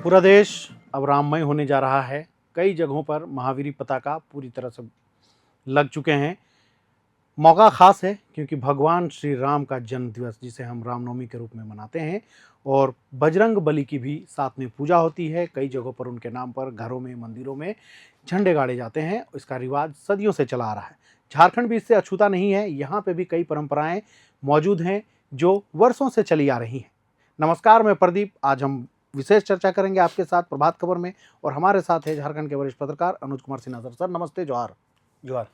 पूरा देश अब राममय होने जा रहा है। कई जगहों पर महावीरी पताका पूरी तरह से लग चुके हैं। मौका खास है क्योंकि भगवान श्री राम का जन्म दिवस, जिसे हम रामनवमी के रूप में मनाते हैं, और बजरंग बली की भी साथ में पूजा होती है। कई जगहों पर उनके नाम पर घरों में, मंदिरों में झंडे गाड़े जाते हैं। इसका रिवाज सदियों से चला आ रहा है। झारखंड भी इससे अछूता नहीं है। यहाँ पे भी कई परंपराएं मौजूद हैं जो वर्षों से चली आ रही हैं। नमस्कार, मैं प्रदीप। आज हम विशेष चर्चा करेंगे आपके साथ प्रभात खबर में, और हमारे साथ है झारखंड के वरिष्ठ पत्रकार अनुज कुमार सिन्हा सर। सर नमस्ते। जोहार। जोहार।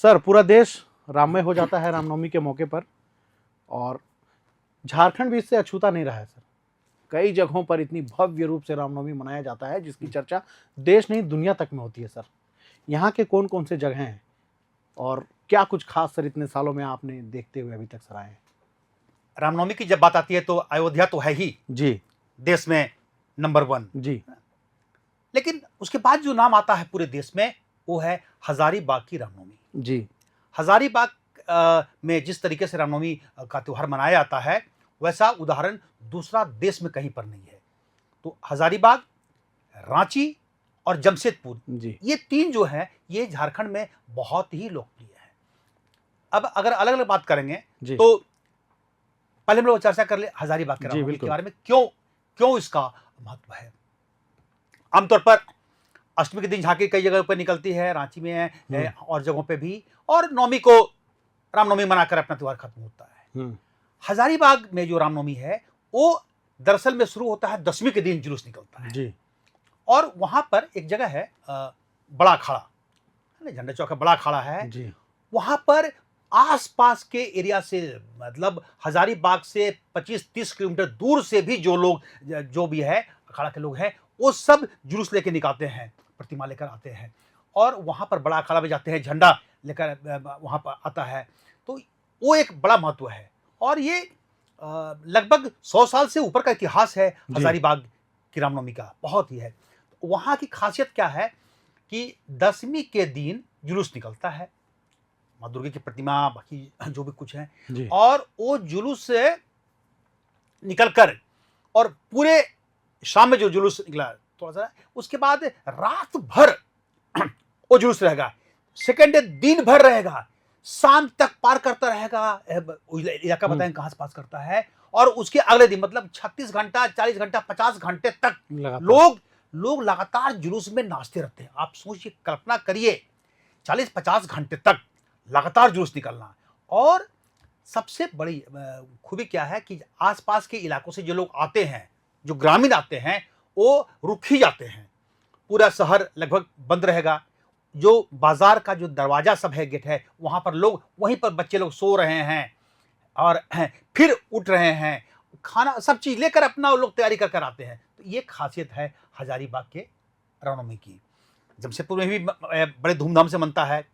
सर, पूरा देश राममय हो जाता है रामनवमी के मौके पर, और झारखंड भी इससे अछूता नहीं रहा है। सर, कई जगहों पर इतनी भव्य रूप से रामनवमी मनाया जाता है जिसकी चर्चा देश नहीं दुनिया तक में होती है। सर, यहाँ के कौन कौन से जगह हैं और क्या कुछ खास सर इतने सालों में आपने देखते हुए अभी तक सर आए हैं? रामनवमी की जब बात आती है तो अयोध्या तो है ही जी, देश में नंबर 1 जी। लेकिन उसके बाद जो नाम आता है पूरे देश में वो है हजारीबाग की रामनवमी जी। हजारीबाग में जिस तरीके से रामनवमी का त्यौहार मनाया जाता है वैसा उदाहरण दूसरा देश में कहीं पर नहीं है। तो हजारीबाग, रांची और जमशेदपुर, ये 3 जो है ये झारखंड में बहुत ही लोकप्रिय है। अब अगर अलग अलग बात करेंगे तो पहले हम लोग चर्चा कर ले हजारीबाग के रामनवमी के बारे में। क्यों इसका महत्व है। आमतौर पर अष्टमी के दिन झांकी कई जगह पर निकलती है, रांची में है और जगहों पे भी, और नवमी को रामनवमी मनाकर अपना त्योहार खत्म होता है। हजारीबाग में जो रामनवमी है वो दरअसल में शुरू होता है 10वीं के दिन जुलूस निकलता है जी। और वहां पर एक जगह है बड़ा अखाड़ा, झंडा चौक का बड़ा अखाड़ा है जी। वहां पर आसपास के एरिया से, मतलब हजारीबाग से 25-30 किलोमीटर दूर से भी जो भी है अखाड़ा के लोग हैं वो सब जुलूस लेके निकलते हैं, प्रतिमा लेकर आते हैं और वहां पर बड़ा अखाड़ा में जाते हैं, झंडा लेकर वहां पर आता है। तो वो एक बड़ा महत्व है और ये लगभग 100 साल से ऊपर का इतिहास है हजारीबाग की रामनवमी का, बहुत ही है। वहां की खासियत क्या है कि 10वीं के दिन जुलूस निकलता है, माँ दुर्गा की प्रतिमा, बाकी जो भी कुछ है, और वो जुलूस से निकलकर और पूरे शाम में जो जुलूस निकला थोड़ा सा, उसके बाद रात भर वो जुलूस रहेगा, सेकेंड डे दिन भर रहेगा, शाम तक पार करता रहेगा। इलाका बताएं कहां से पास करता है, और उसके अगले दिन मतलब 36 घंटा, 40 घंटा, 50 घंटे तक लोग लगातार जुलूस में नाचते रहते हैं। आप सोचिए, कल्पना करिए 40-50 घंटे तक लगातार जुलूस निकलना। और सबसे बड़ी खूबी क्या है कि आसपास के इलाकों से जो लोग आते हैं, जो ग्रामीण आते हैं, वो रुक ही जाते हैं। पूरा शहर लगभग बंद रहेगा, जो बाजार का जो दरवाजा सब है, गेट है, वहां पर लोग, वहीं पर बच्चे लोग सो रहे हैं और फिर उठ रहे हैं, खाना सब चीज लेकर अपना लोग तैयारी कर आते हैं। तो ये खासियत है हजारीबाग के रामनवमी की। जमशेदपुर में भी बड़े धूमधाम से मनता है,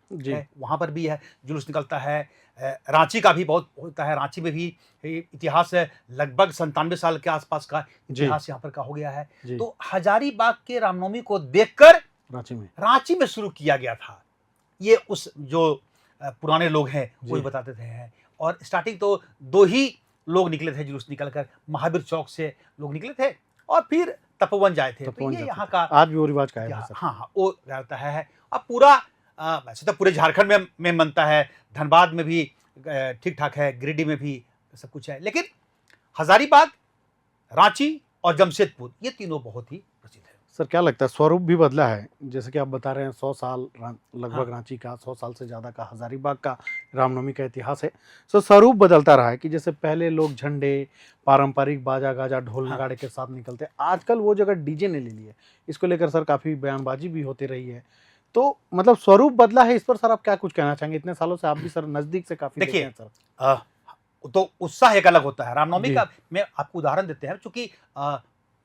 वहां पर भी है, जुलूस निकलता है। रांची का भी बहुत होता है, रांची में भी इतिहास है, लगभग 97 साल के आसपास का इतिहास यहाँ पर का हो गया है। तो हजारीबाग के रामनवमी को देखकर रांची में शुरू किया गया था। ये उस जो पुराने लोग हैं वही बताते थे। और स्टार्टिंग तो 2 ही लोग निकले थे जुलूस निकलकर, महावीर चौक से लोग निकले थे और फिर तपोवन जाए थे। तो ये यहाँ का आज भी वो रिवाज का है। हाँ, वो रहता है। अब पूरा वैसे तो पूरे झारखंड में मनता है, धनबाद में भी ठीक ठाक है, गिरिडीह में भी सब कुछ है, लेकिन हजारीबाग, रांची और जमशेदपुर ये तीनों बहुत ही प्रसिद्ध है। सर, क्या लगता है स्वरूप भी बदला है? जैसे कि आप बता रहे हैं 100 साल लगभग रांची का, 100 साल से ज़्यादा का हजारीबाग का रामनवमी का इतिहास है। सो स्वरूप बदलता रहा है कि जैसे पहले लोग झंडे, पारंपरिक बाजा गाजा, ढोल नगाड़े के साथ निकलते, आजकल वो जगह डीजे ने ले ली है। इसको लेकर सर काफ़ी बयानबाजी भी होती रही है। तो मतलब स्वरूप बदला है, इस पर सर आप क्या कुछ कहना चाहेंगे? इतने सालों से आप भी सर नज़दीक से काफ़ी देखे हैं सर। तो उत्साह एक अलग होता है रामनवमी का। मैं आपको उदाहरण देते हैं, चूंकि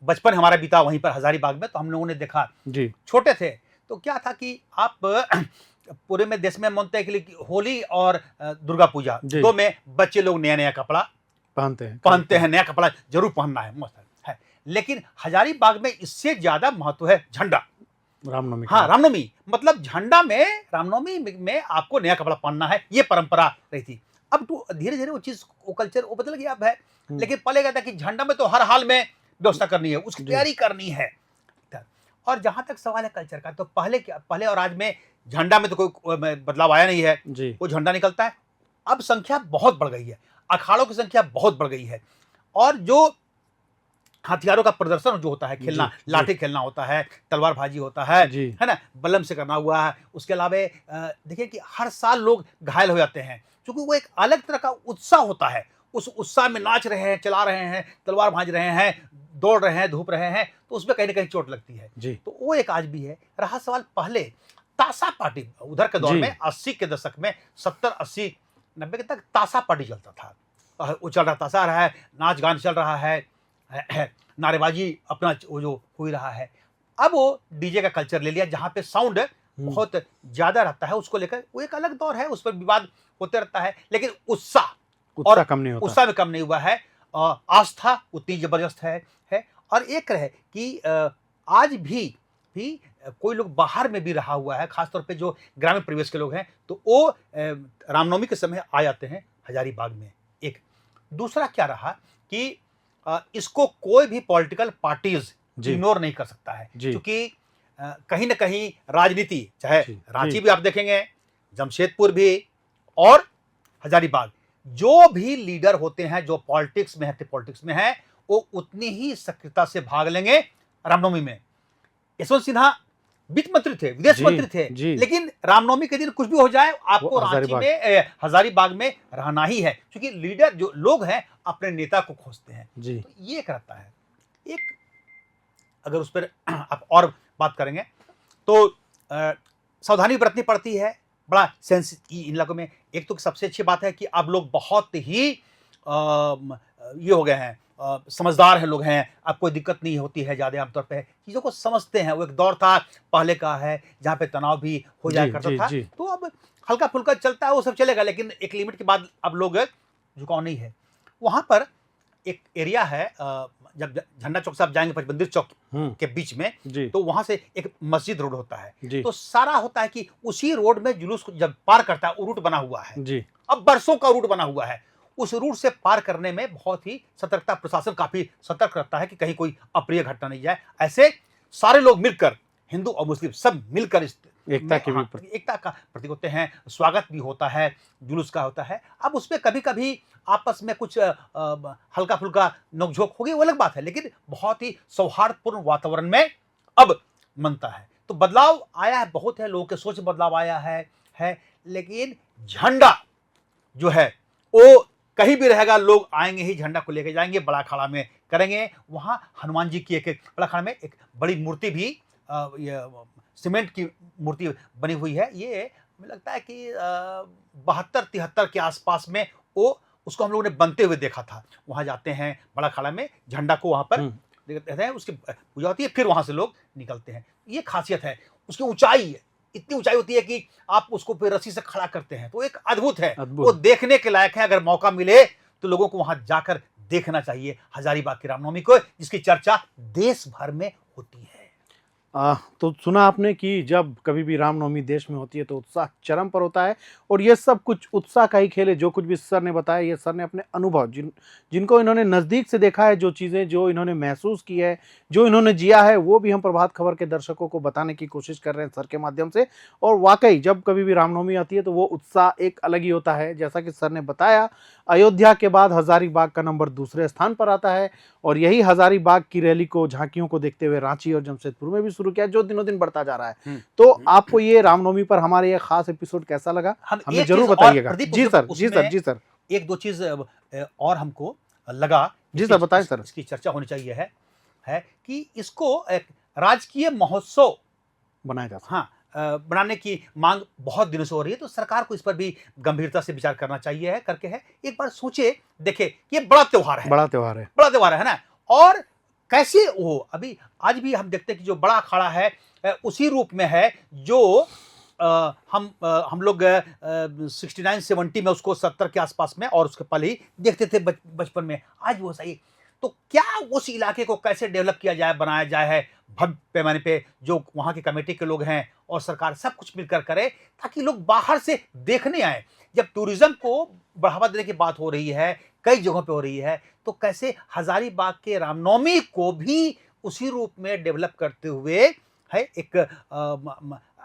बचपन हमारा बीता वहीं पर हजारीबाग में, तो हम लोगों ने देखा जी। छोटे थे तो क्या था कि आप पूरे में देश में मनते हैं कि होली और दुर्गा पूजा 2 में बच्चे लोग नया कपड़ा पहनते हैं, नया कपड़ा जरूर पहनना है, मस्त है। लेकिन हजारीबाग में इससे ज्यादा महत्व है झंडा, रामनवमी। हाँ, रामनवमी मतलब झंडा में, रामनवमी में आपको नया कपड़ा पहनना है, ये परंपरा रही थी। अब तो धीरे धीरे वो चीज, वो कल्चर वो बदल गया अब है। लेकिन पहले क्या था कि झंडा में तो हर हाल में व्यवस्था करनी है, उसकी जी। तैयारी करनी है। और जहां तक सवाल है कल्चर का, तो पहले और आज में झंडा में तो कोई बदलाव आया नहीं है। जी। वो झंडा निकलता है। अब संख्या बहुत बढ़ गई है, अखाड़ों की संख्या बहुत बढ़ गई है, और जो हथियारों का प्रदर्शन जो होता है, खेलना, जी, लाठी खेलना होता है, तलवारबाजी होता जी। है ना, बल्लम से करना हुआ है। उसके अलावा देखिए कि हर साल लोग घायल हो जाते हैं, क्योंकि वो एक अलग तरह का उत्साह होता है। उस उत्साह में नाच रहे हैं, चला रहे हैं, तलवार भांज रहे हैं, दौड़ रहे हैं, धूप रहे हैं, तो उसमें कहीं ना कहीं चोट लगती है। जी। तो वो एक आज भी है। रहा सवाल पहले, तासा पार्टी उधर के दौर जी। में 80 के दशक में, 70, 80, 90 के तक तासा पार्टी चलता था। वो चल रहा, तासा रहा है, नाच गान चल रहा है, नारेबाजी अपना वो जो हो ही रहा है। अब वो डीजे का कल्चर ले लिया, जहाँ पे साउंड बहुत ज्यादा रहता है, उसको लेकर वो एक अलग दौर है, उस पर विवाद होते रहता है, लेकिन उत्साह उत्साह कम नहीं होता। उत्साह में कम नहीं हुआ है। आस्था उतनी जबरदस्त है। और एक रहे कि आज भी कोई लोग बाहर में भी रहा हुआ है, खासतौर पे जो ग्रामीण परिवेश के लोग हैं, तो वो रामनवमी के समय आ जाते हैं हजारीबाग में। एक दूसरा क्या रहा कि इसको कोई भी पॉलिटिकल पार्टीज जी। इग्नोर नहीं कर सकता है, जी। क्योंकि कहीं ना कहीं राजनीति, चाहे जी, रांची जी। भी आप देखेंगे, जमशेदपुर भी, और हजारीबाग, जो भी लीडर होते हैं, जो पॉलिटिक्स में है, वो उतनी ही सक्रियता से भाग लेंगे रामनवमी में। यशवंत सिन्हा वित्त मंत्री थे, विदेश जी, मंत्री थे, जी। लेकिन रामनवमी के दिन कुछ भी हो जाए, आपको वो रांची हजारीबाग। में हजारीबाग में रहना ही है, क्योंकि लीडर जो लोग हैं अपने नेता को खोजते हैं। जी। तो ये एक रहता है। एक अगर उस पर आप और बात करेंगे, तो सावधानी बरतनी पड़ती है, बड़ा सेंस इन इलाकों में। एक तो सबसे अच्छी बात है कि अब लोग बहुत ही ये हो गए हैं, समझदार हैं लोग हैं, अब कोई दिक्कत नहीं होती है ज़्यादा, आमतौर पे चीज़ों को समझते हैं। वो एक दौर था पहले का है, जहाँ पे तनाव भी हो जाया जी, करता जी, था, जी। तो अब हल्का फुल्का चलता है, वो सब चलेगा, लेकिन एक लिमिट के बाद अब लोग झुकाव नहीं है। वहाँ पर एक एरिया है, जब झंडा चौक से आप जाएंगे पचमंदिर चौक के बीच में, जी। तो वहां से एक मस्जिद रोड होता है। जी। तो सारा होता है कि उसी रोड में जुलूस को जब पार करता है, वो रूट बना हुआ है, जी। अब बरसों का रूट बना हुआ है। उस रूट से पार करने में बहुत ही सतर्कता, प्रशासन काफी सतर्क रहता है कि कहीं कोई अप्रिय घटना नहीं जाए। ऐसे सारे लोग मिलकर, हिंदू और मुस्लिम सब मिलकर इस एकता के भी एकता का प्रतीक होते हैं। स्वागत भी होता है, जुलूस का होता है। अब उसमें कभी कभी आपस में कुछ हल्का फुल्का नोकझोंक होगी, वो अलग बात है, लेकिन बहुत ही सौहार्दपूर्ण वातावरण में अब मनता है। तो बदलाव आया है, बहुत है, लोगों के सोच में बदलाव आया है, लेकिन झंडा जो है वो कहीं भी रहेगा, लोग आएंगे ही, झंडा को लेके जाएंगे, बड़ा अखाड़ा में करेंगे। वहां हनुमान जी की एक बड़ा अखाड़ा में एक बड़ी मूर्ति भी, ये सीमेंट की मूर्ति बनी हुई है। ये मुझे लगता है कि 72-73 के आसपास में वो उसको हम लोगों ने बनते हुए देखा था। वहां जाते हैं बड़ा अखाड़ा में, झंडा को वहां पर देखते हैं, उसकी पूजा होती है, फिर वहां से लोग निकलते हैं। ये खासियत है। उसकी ऊंचाई है, इतनी ऊंचाई होती है कि आप उसको फिर रस्सी से खड़ा करते हैं, तो एक अद्भुत है, वो देखने के लायक है। अगर मौका मिले तो लोगों को वहां जाकर देखना चाहिए हजारीबाग की रामनवमी को, जिसकी चर्चा देश भर में होती है। तो सुना आपने कि जब कभी भी रामनवमी देश में होती है तो उत्साह चरम पर होता है, और ये सब कुछ उत्साह का ही खेल है। जो कुछ भी सर ने बताया, ये सर ने अपने अनुभव, जिनको इन्होंने नज़दीक से देखा है, जो चीज़ें जो इन्होंने महसूस की है, जो इन्होंने जिया है, वो भी हम प्रभात खबर के दर्शकों को बताने की कोशिश कर रहे हैं सर के माध्यम से। और वाकई जब कभी भी रामनवमी आती है तो वो उत्साह एक अलग ही होता है। जैसा कि सर ने बताया, अयोध्या के बाद हजारीबाग का नंबर दूसरे स्थान पर आता है, और यही हजारीबाग की रैली को, झांकियों को देखते हुए रांची और जमशेदपुर में भी शुरू किया, जो दिनों दिन बढ़ता जा रहा है। तो आपको ये रामनवमी पर हमारे ये खास एपिसोड कैसा लगा, हमें जरूर बताइएगा। जी सर, जी सर, जी सर। एक दो चीज और हमको लगा, जी सर, बताएं सर। इसकी चर्चा होनी चाहिए है कि इसको एक राजकीय महोत्सव बनाया जा सकता, हाँ, बनाने की मांग बहुत दिनों से हो रही है। तो सरकार को इस पर भी गंभीरता से विचार करना चाहिए, करके है। एक बार सोचे, देखे, ये बड़ा त्योहार है, बड़ा त्योहार है, बड़ा त्योहार है ना। और कैसे हो, अभी आज भी हम देखते हैं कि जो बड़ा अखाड़ा है उसी रूप में है जो हम लोग 69-70 में उसको 70 के आसपास में, और उसके पहले ही देखते थे बचपन में। आज वो सही, तो क्या उस इलाके को कैसे डेवलप किया जाए, बनाया जाए है भव्य पैमाने पे, जो वहाँ की कमेटी के लोग हैं और सरकार सब कुछ मिलकर करे, ताकि लोग बाहर से देखने आए। जब टूरिज्म को बढ़ावा देने की बात हो रही है, कई जगहों पे हो रही है, तो कैसे हजारीबाग के रामनवमी को भी उसी रूप में डेवलप करते हुए है एक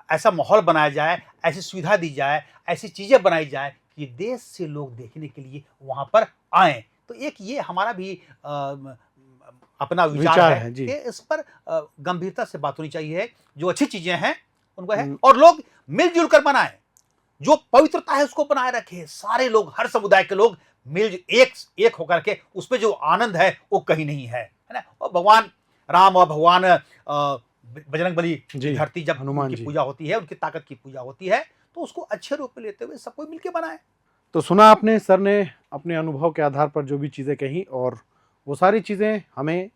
ऐसा माहौल बनाया जाए, ऐसी सुविधा दी जाए, ऐसी चीजें बनाई जाए कि देश से लोग देखने के लिए वहां पर आए। तो एक ये हमारा भी अपना विचार है जी। कि इस पर गंभीरता से बात होनी चाहिए। जो अच्छी चीजें हैं उनको है, हम्म। और लोग मिलजुल कर बनाएं, जो पवित्रता है उसको बनाए रखें। सारे लोग, हर समुदाय के लोग मिल एक होकर के उसमें जो आनंद है वो कहीं नहीं है ना। और भगवान राम और भगवान बजरंगबली की जी, धरती जब हनुमान उनकी जी। पूजा होती है, उनकी ताकत की पूजा होती है, तो उसको अच्छे रूप में लेते हुए सबको मिलकर बनाए। तो सुना आपने, सर ने अपने अनुभव के आधार पर जो भी चीज़ें कही, और वो सारी चीज़ें हमें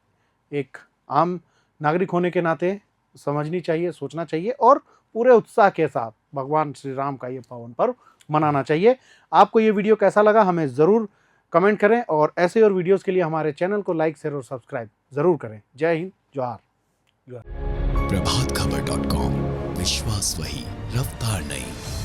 एक आम नागरिक होने के नाते समझनी चाहिए, सोचना चाहिए, और पूरे उत्साह के साथ भगवान श्री राम का ये पावन पर्व मनाना चाहिए। आपको ये वीडियो कैसा लगा हमें ज़रूर कमेंट करें, और ऐसे और वीडियोस के लिए हमारे चैनल को लाइक, शेयर और सब्सक्राइब ज़रूर करें। जय हिंद, जोहार। प्रभातखबर.com, विश्वास वही, रफ्तार नहीं।